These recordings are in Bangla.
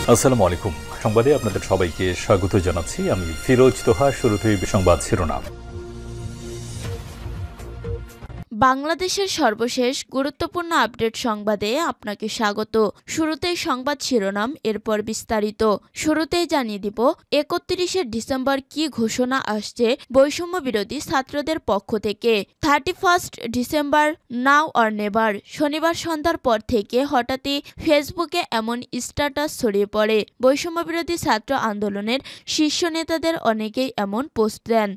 আসসালামু আলাইকুম। সংবাদে আপনাদের সবাইকে স্বাগত জানাচ্ছি। আমি ফিরোজ তোহা। শুরুতেই সংবাদ শিরোনাম। বাংলাদেশের সর্বশেষ গুরুত্বপূর্ণ আপডেট সংবাদে আপনাকে স্বাগত। শুরুতেই সংবাদ শিরোনাম, এরপর বিস্তারিত। শুরুতেই জানিয়ে দিব ৩১শে ডিসেম্বর কি ঘোষণা আসছে বৈষম্য বিরোধী ছাত্রদের পক্ষ থেকে। 31 ডিসেম্বর নাও অর নেভার। শনিবার সন্ধ্যার পর থেকে হঠাৎই ফেসবুকে এমন স্ট্যাটাস ছড়িয়ে পড়ে। বৈষম্য বিরোধী ছাত্র আন্দোলনের শীর্ষ নেতাদের অনেকেই এমন পোস্ট দেন।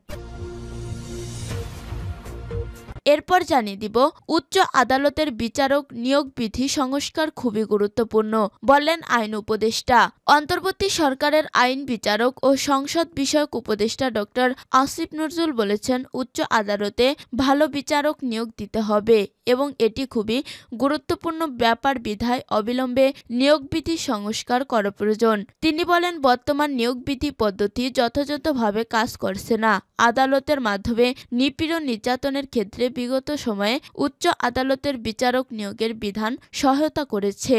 এরপর জানিয়ে দিব উচ্চ আদালতের বিচারক নিয়োগ বিধি সংস্কার খুবই গুরুত্বপূর্ণ, বললেন আইন উপদেষ্টা। অন্তর্বর্তী সরকারের আইন বিচারক ও সংসদ বিষয়ক উপদেষ্টা ডক্টর আসিফ নজরুল বলেছেন, উচ্চ আদালতে ভালো বিচারক নিয়োগ দিতে হবে এবং এটি খুবই গুরুত্বপূর্ণ ব্যাপার বিধায় অবিলম্বে নিয়োগ বিধি সংস্কার করা প্রয়োজন। তিনি বলেন, বর্তমান নিয়োগ বিধি পদ্ধতি যথাযথভাবে কাজ করছে না। আদালতের মাধ্যমে নিপীড়ন নির্যাতনের ক্ষেত্রে বিগত সময়ে উচ্চ আদালতের বিচারক নিয়োগের বিধান সহায়তা করেছে।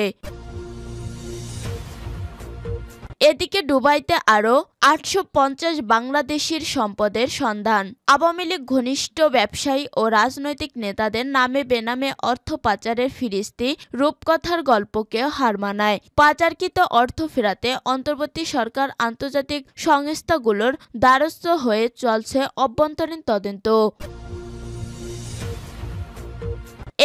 এদিকে দুবাইতে আরও ৮৫০ বাংলাদেশির সম্পদের সন্ধান। আওয়ামী লীগ ঘনিষ্ঠ ব্যবসায়ী ও রাজনৈতিক নেতাদের নামে বেনামে অর্থ পাচারের ফিরিস্তি রূপকথার গল্পকে হার মানায়। পাচারকৃত অর্থ ফেরাতে অন্তর্বর্তী সরকার আন্তর্জাতিক সংস্থাগুলোর দ্বারস্থ হয়ে চলছে অভ্যন্তরীণ তদন্ত।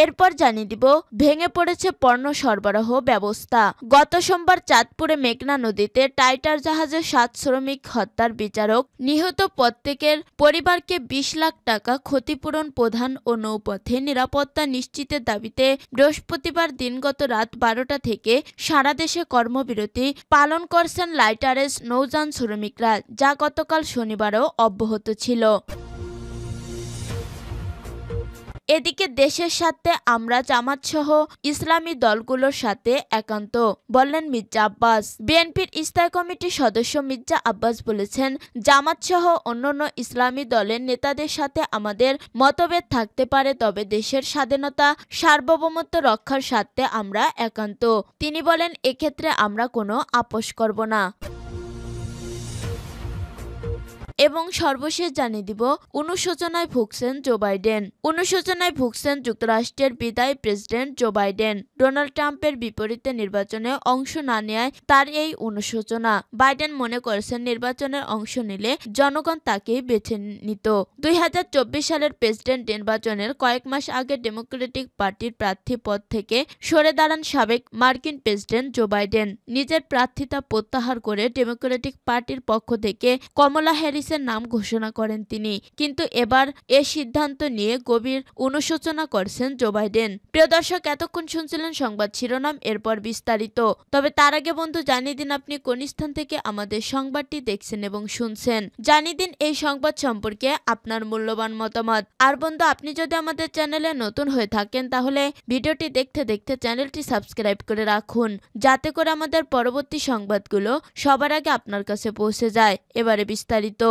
এরপর জানিয়ে দিব ভেঙে পড়েছে পণ্য সরবরাহ ব্যবস্থা। গত সোমবার চাঁদপুরে মেঘনা নদীতে টাইটার জাহাজে ৭ শ্রমিক হত্যার বিচারক নিহত প্রত্যেকের পরিবারকে ২০ লাখ টাকা ক্ষতিপূরণ প্রদান ও নৌপথে নিরাপত্তা নিশ্চিতের দাবিতে বৃহস্পতিবার দিনগত রাত ১২টা থেকে সারা দেশে কর্মবিরতি পালন করছেন লাইটারেজ নৌযান শ্রমিকরা, যা গতকাল শনিবারও অব্যাহত ছিল। এদিকে দেশের সাথে আমরা জামাতসহ ইসলামী দলগুলোর সাথে একান্ত, বললেন মির্জা আব্বাস। বিএনপির স্থায়ী কমিটির সদস্য মির্জা আব্বাস বলেছেন, জামাতসহ অন্যান্য ইসলামী দলের নেতাদের সাথে আমাদের মতভেদ থাকতে পারে, তবে দেশের স্বাধীনতা সার্বভৌমত্ব রক্ষার স্বার্থে আমরা একান্ত। তিনি বলেন, এক্ষেত্রে আমরা কোনো আপোষ করব না। এবং সর্বশেষ জানিয়ে দিব অনুশোচনায় ভুগছেন জো বাইডেন। অনুশোচনায় ভুগছেন যুক্তরাষ্ট্রের বিদায়ী প্রেসিডেন্ট জো বাইডেন। ডোনাল্ড ট্রাম্পের বিপরীতে নির্বাচনে অংশ না নেয়ায় তার এই অনুশোচনা। বাইডেন মনে করেছেন, নির্বাচনের অংশ নিলে জনগণ তাকেই বেছে নিত। ২০২৪ সালের প্রেসিডেন্ট নির্বাচনের কয়েক মাস আগে ডেমোক্রেটিক পার্টির প্রার্থী পদ থেকে সরে দাঁড়ান সাবেক মার্কিন প্রেসিডেন্ট জো বাইডেন। নিজের প্রার্থিতা প্রত্যাহার করে ডেমোক্রেটিক পার্টির পক্ষ থেকে কমলা হ্যারিস নাম ঘোষণা করেন তিনি। কিন্তু এবার এ সিদ্ধান্ত নিয়ে গভীর অনুশোচনা করছেন জো বাইডেন। প্রিয় দর্শক, এতক্ষণ শুনছিলেন সংবাদ শিরোনাম, এরপর বিস্তারিত। তবে তার আগে বন্ধু জানিয়ে দিন আপনি কোন স্থান থেকে আমাদের সংবাদটি দেখছেন এবং শুনছেন। জানিয়ে দিন এই সংবাদ সম্পর্কে আপনার মূল্যবান মতামত। আর বন্ধু, আপনি যদি আমাদের চ্যানেলে নতুন হয়ে থাকেন তাহলে ভিডিওটি দেখতে দেখতে চ্যানেলটি সাবস্ক্রাইব করে রাখুন, যাতে করে আমাদের পরবর্তী সংবাদগুলো সবার আগে আপনার কাছে পৌঁছে যায়। এবারে বিস্তারিত।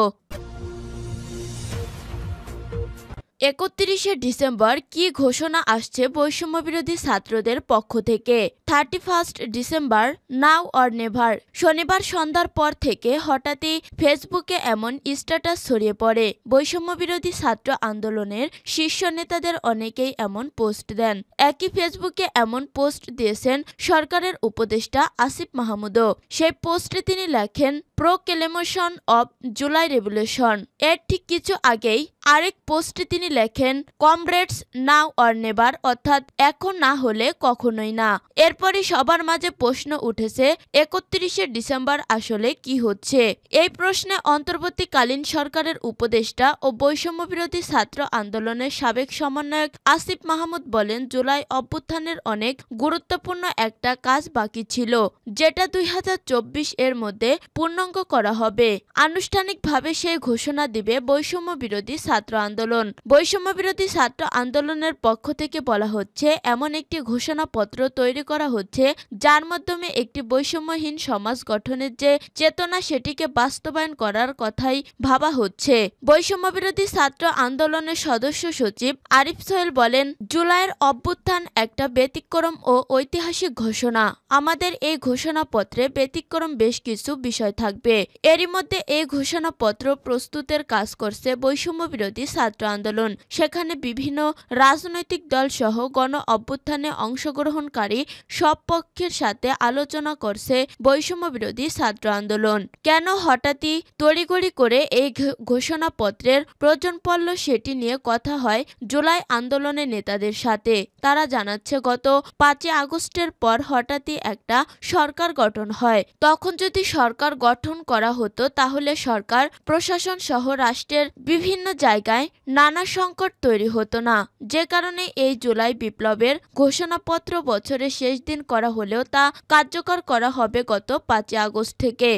৩১শে ডিসেম্বর কি ঘোষণা আসছে বৈষম্য বিরোধী ছাত্রদের পক্ষ থেকে। 31 ডিসেম্বর নাও অর নেভার। শনিবার সন্ধ্যার পর থেকে হঠাৎই ফেসবুকে এমন স্ট্যাটাস ছড়িয়ে পড়ে। বৈষম্য বিরোধী ছাত্র আন্দোলনের শীর্ষ নেতাদের অনেকেই এমন পোস্ট দেন। একই ফেসবুকে এমন পোস্ট দিয়েছেন সরকারের উপদেষ্টা আসিফ মাহমুদও। সেই পোস্টে তিনি লেখেন, প্রোক্লেমেশন অব জুলাই রেভলিউশন। এর ঠিক কিছু আগেই আরেক পোস্টে তিনি লেখেন, কমরেডস নাও অর নেভার, অর্থাৎ এখন না হলে কখনোই না। এরপরই সবার মাঝে প্রশ্ন উঠেছে, ৩১শে ডিসেম্বর আসলে কি হচ্ছে? এই প্রশ্নে অন্তর্বর্তীকালীন সরকারের উপদেষ্টা ও বৈষম্য বিরোধী ছাত্র আন্দোলনের সাবেক সমন্বয়ক আসিফ মাহমুদ বলেন, জুলাই অভ্যুত্থানের অনেক গুরুত্বপূর্ণ একটা কাজ বাকি ছিল, যেটা ২০২৪ এর মধ্যে পূর্ণাঙ্গ করা হবে। আনুষ্ঠানিকভাবে সেই ঘোষণা দিবে বৈষম্য বিরোধী ছাত্র ছাত্র আন্দোলন। বৈষম্যবিরোধী ছাত্র আন্দোলনের পক্ষ থেকে বলা হচ্ছে, এমন একটি ঘোষণাপত্র তৈরি করা হচ্ছে যার মাধ্যমে একটি বৈষম্যহীন সমাজ গঠনের যে চেতনা সেটিকে বাস্তবায়ন করার কথাই ভাবা হচ্ছে। বৈষম্যবিরোধী ছাত্র আন্দোলনের সদস্য সচিব আরিফ সোহেল বলেন, জুলাইয়ের অভ্যুত্থান একটা ব্যতিক্রম ও ঐতিহাসিক ঘোষণা। আমাদের এই ঘোষণাপত্রে ব্যতিক্রম বেশ কিছু বিষয় থাকবে। এরই মধ্যে এই ঘোষণাপত্র প্রস্তুতের কাজ করছে বৈষম্যবিরোধী ছাত্র আন্দোলন। সেখানে বিভিন্ন রাজনৈতিক দল সহ গণ অভ্যুত্থানে অংশগ্রহণকারী সব পক্ষের সাথে আলোচনা করছে বৈষম্যবিরোধী ছাত্র আন্দোলন। কেন হঠাৎই তড়িঘড়ি করে এই ঘোষণাপত্রের প্রয়োজন পড়ল সেটি নিয়ে কথা হয় জুলাই আন্দোলনের নেতাদের সাথে। তারা জানাচ্ছে, গত 5 আগস্টের পর হঠাৎই একটা সরকার গঠন হয়। তখন যদি সরকার গঠন করা হতো তাহলে সরকার প্রশাসন সহ রাষ্ট্রের বিভিন্ন জায়গায় নানা সংকট তৈরি হতো না। যে কারণে এই জুলাই বিপ্লবের ঘোষণাপত্র বছরের শেষ দিন করা হলেও তা কার্যকর করা হবে গত 5 আগস্ট থেকে।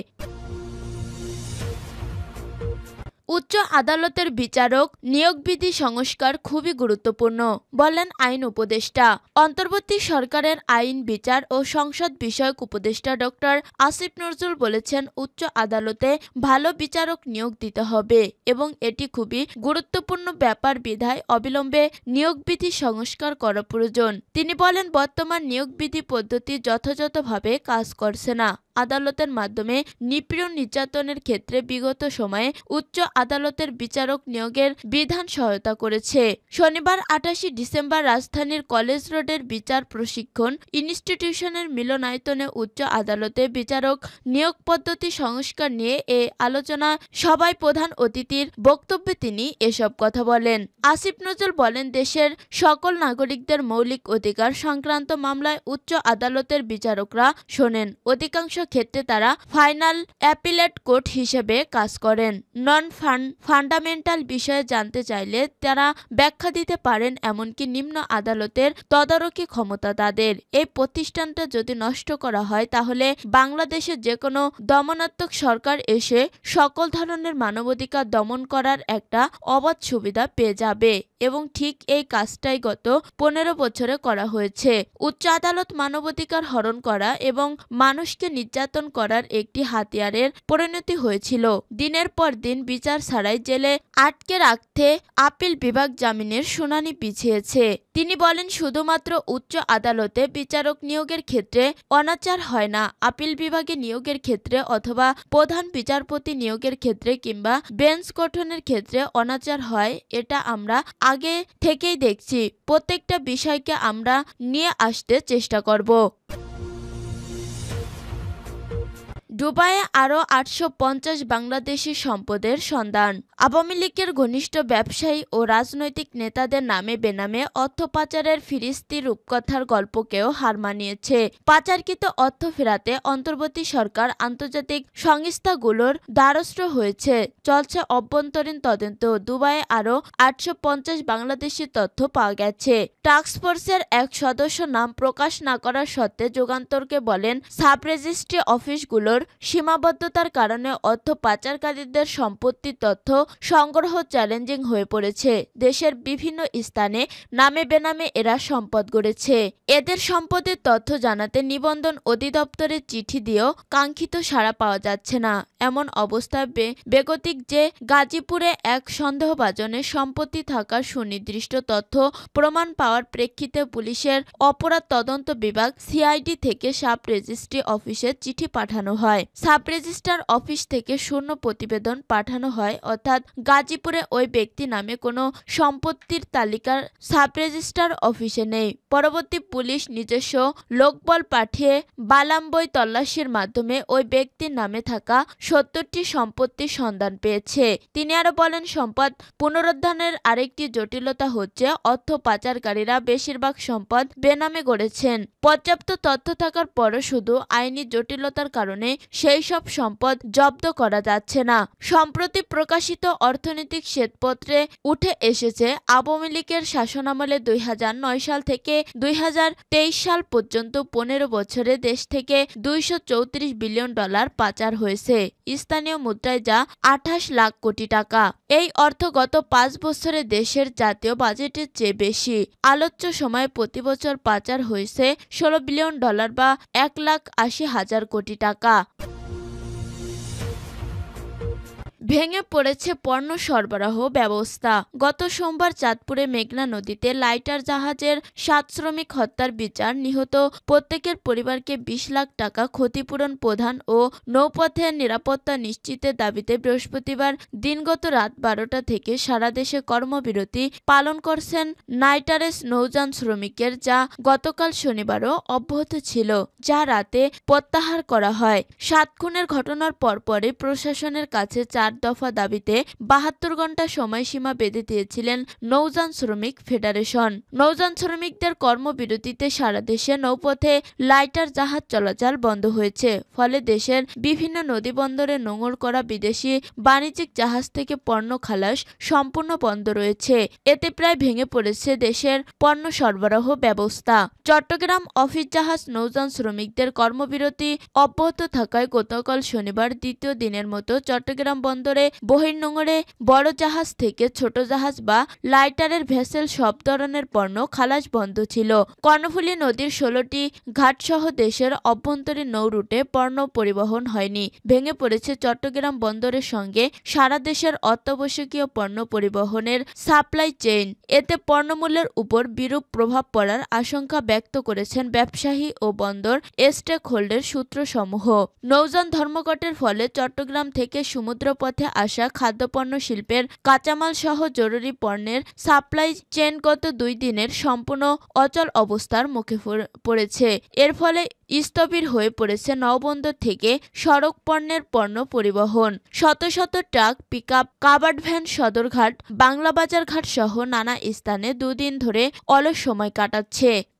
উচ্চ আদালতের বিচারক নিয়োগবিধি সংস্কার খুবই গুরুত্বপূর্ণ বললেন আইন উপদেষ্টা। অন্তর্বর্তী সরকারের আইন, বিচার ও সংসদ বিষয়ক উপদেষ্টা ডক্টর আসিফ নজরুল বলেছেন, উচ্চ আদালতে ভালো বিচারক নিয়োগ দিতে হবে এবং এটি খুবই গুরুত্বপূর্ণ ব্যাপার বিধায় অবিলম্বে নিয়োগবিধি সংস্কার করা প্রয়োজন। তিনি বলেন, বর্তমান নিয়োগবিধি পদ্ধতি যথাযথভাবে কাজ করছে না। আদালতের মাধ্যমে নিপীড়ন নির্যাতনের ক্ষেত্রে বিগত সময়ে উচ্চ আদালতের বিচারক নিয়োগের বিধান সহায়তা করেছে। শনিবার 28 ডিসেম্বর রাজধানীর কলেজ রোডের বিচার প্রশিক্ষণ ইনস্টিটিউশনের মিলনায়তনে উচ্চ আদালতে বিচারক নিয়োগ পদ্ধতি সংস্কার নিয়ে এ আলোচনা সভায় প্রধান অতিথির বক্তব্যে তিনি এসব কথা বলেন। আসিফ নজরুল বলেন, দেশের সকল নাগরিকদের মৌলিক অধিকার সংক্রান্ত মামলায় উচ্চ আদালতের বিচারকরা শোনেন। অধিকাংশ ক্ষেত্রে তারা ফাইনাল অ্যাপিলেট কোর্ট হিসেবে কাজ করেন। নন ফান্ডামেন্টাল বিষয়ে জানতে চাইলে তারা ব্যাখ্যা দিতে পারেন। এমনকি নিম্ন আদালতের তদারকি ক্ষমতা তাদের। এই প্রতিষ্ঠানটা যদি নষ্ট করা হয় তাহলে বাংলাদেশে যে কোনো দমনাত্মক সরকার এসে সকল ধরনের মানবাধিকার দমন করার একটা অবাধ সুবিধা পেয়ে যাবে এবং ঠিক এই কাজটাই গত 15 বছরে করা হয়েছে। উচ্চ আদালত মানবাধিকার হরণ করা এবং মানুষকে নির্যাতন করার একটি হাতিয়ারের পরিণতি হয়েছিল। দিনের পর দিন বিচার ছাড়াই জেলে আটকে রাখতে আপিল বিভাগ জামিনের শুনানি পিছিয়েছে। তিনি বলেন, শুধুমাত্র উচ্চ আদালতে বিচারক নিয়োগের ক্ষেত্রে অনাচার হয় না, আপিল বিভাগে নিয়োগের ক্ষেত্রে অথবা প্রধান বিচারপতি নিয়োগের ক্ষেত্রে কিংবা বেঞ্চ গঠনের ক্ষেত্রে অনাচার হয়। এটা আমরা আগে থেকেই দেখছি। প্রত্যেকটা বিষয়কে আমরা নিয়ে আসতে চেষ্টা করব। দুবাইয়ে আরও 850 বাংলাদেশি সম্পদের সন্ধান। আওয়ামী লীগের ঘনিষ্ঠ ব্যবসায়ী ও রাজনৈতিক নেতাদের নামে বেনামে অর্থ পাচারের ফিরিস্তি রূপকথার গল্পকেও হার মানিয়েছে। পাচারকৃত অর্থ ফেরাতে অন্তর্বর্তী সরকার আন্তর্জাতিক সংস্থাগুলোর দ্বারস্থ হয়েছে। চলছে অভ্যন্তরীণ তদন্ত। দুবাইয়ে আরও 850 বাংলাদেশি তথ্য পাওয়া গেছে। টাস্কফোর্সের এক সদস্য নাম প্রকাশ না করার সত্ত্বে যুগান্তরকে বলেন, সাব রেজিস্ট্রি অফিসগুলোর সীমাবদ্ধতার কারণে অর্থ পাচারকারীদের সম্পত্তির তথ্য সংগ্রহ চ্যালেঞ্জিং হয়ে পড়েছে। দেশের বিভিন্ন স্থানে নামে বেনামে এরা সম্পদ গড়েছে। এদের সম্পদের তথ্য জানাতে নিবন্ধন অধিদপ্তরে চিঠি দিয়েও কাঙ্ক্ষিত সাড়া পাওয়া যাচ্ছে না। এমন অবস্থায় বেগতিক যে গাজীপুরে এক সন্দেহভাজনের সম্পত্তি থাকার সুনির্দিষ্ট তথ্য প্রমাণ পাওয়ার প্রেক্ষিতে পুলিশের অপরাধ তদন্ত বিভাগ সিআইডি থেকে সাব রেজিস্ট্রি অফিসে চিঠি পাঠানো হয়। সাব রেজিস্ট্রার অফিস থেকে শূন্য প্রতিবেদন পাঠানো হয়, অর্থাৎ গাজীপুরে ওই ব্যক্তি নামে কোনো সম্পত্তির তালিকা সাব রেজিস্ট্রার অফিসে নেই। পরবর্তী পুলিশ নিজস্ব লোকবল পাঠিয়ে বালামবই তল্লাশির মাধ্যমে ওই ব্যক্তির নামে থাকা 70টি সম্পত্তির সন্ধান পেয়েছে। তিনি আরো বলেন, সম্পদ পুনরুদ্ধারের আরেকটি জটিলতা হচ্ছে অর্থ পাচারকারীরা বেশিরভাগ সম্পদ বেনামে গড়েছেন। পর্যাপ্ত তথ্য থাকার পরও শুধু আইনি জটিলতার কারণে সেই সব সম্পদ জব্দ করা যাচ্ছে না। সম্প্রতি প্রকাশিত অর্থনৈতিক শ্বেতপত্রে উঠে এসেছে আওয়ামী লীগের শাসনামলে ২০০৯ সাল থেকে ২০২৩ সাল পর্যন্ত ১৫ বছরে দেশ থেকে $২৩৪ বিলিয়ন পাচার হয়েছে, স্থানীয় মুদ্রায় যা ২৮ লাখ কোটি টাকা। এই অর্থ গত ৫ বছরে দেশের জাতীয় বাজেটের চেয়ে বেশি। আলোচ্য সময়ে প্রতি বছর পাচার হয়েছে $১৬ বিলিয়ন বা ১,৮০,০০০ কোটি টাকা। ভেঙে পড়েছে পণ্য সরবরাহ ব্যবস্থা। গত সোমবার চাঁদপুরে মেঘনা নদীতে লাইটার জাহাজের ৭ শ্রমিক হত্যার বিচার, নিহত প্রত্যেকের পরিবারকে ২০ লাখ টাকা ক্ষতিপূরণ প্রদান ও নৌপথের নিরাপত্তা নিশ্চিতের দাবিতে বৃহস্পতিবার দিনগত রাত ১২টা থেকে সারা দেশে কর্মবিরতি পালন করছেন নাইটারেস নৌযান শ্রমিকের, যা গতকাল শনিবারও অব্যাহত ছিল, যা রাতে প্রত্যাহার করা হয়। ৭ খুনের ঘটনার পরপরই প্রশাসনের কাছে ৪ দফা দাবিতে ৭২ ঘণ্টা সময়সীমা বেঁধে দিয়েছিলেন নৌযান শ্রমিক ফেডারেশন। নৌযান শ্রমিকদের কর্মবিরতিতে সারা দেশে নৌপথে লাইটার জাহাজ চলাচল বন্ধ হয়েছে, ফলে দেশের বিভিন্ন নদীবন্দরে নোঙর করা বিদেশি বাণিজ্যিক জাহাজ থেকে পণ্য খালাস সম্পূর্ণ বন্ধ রয়েছে। এতে প্রায় ভেঙে পড়েছে দেশের পণ্য সরবরাহ ব্যবস্থা। চট্টগ্রাম অফিস জাহাজ নৌযান শ্রমিকদের কর্মবিরতি অব্যাহত থাকায় গতকাল শনিবার দ্বিতীয় দিনের মতো চট্টগ্রাম বন্দরে বহির্নোঙরে বড় জাহাজ থেকে ছোট জাহাজ বা লাইটারের ভেসেল সব ধরনের পণ্য খালাস বন্ধ ছিল। কর্ণফুলী নদীর ১৬টি ঘাটসহ দেশের অভ্যন্তরীণ নৌ রুটে পণ্য পরিবহন হয়নি। ভেঙে পড়েছে চট্টগ্রাম বন্দরের সঙ্গে সারা দেশের অত্যাবশ্যকীয় পণ্য পরিবহনের সাপ্লাই চেইন। এতে পণ্যমূল্যের উপর বিরূপ প্রভাব পড়ার আশঙ্কা ব্যক্ত করেছেন ব্যবসায়ী ও বন্দর স্টেক হোল্ডার সূত্রসমূহ। নৌযান ধর্মঘটের ফলে চট্টগ্রাম থেকে সমুদ্রপথে আসা খাদ্যপণ্য শিল্পের কাঁচামাল সহ জরুরি পণ্যের সাপ্লাই চেইন গত ২ দিনের সম্পূর্ণ অচল অবস্থার মুখে পড়েছে। এর ফলে স্থবির হয়ে পড়েছে নৌবন্দর থেকে সড়ক পণ্যের পণ্য পরিবহন। শত শত truck, pickup, covered van Sadarghat, Banglabazar ঘাট সহ নানা স্থানে ২ দিন ধরে অলস সময় কাটাচ্ছে।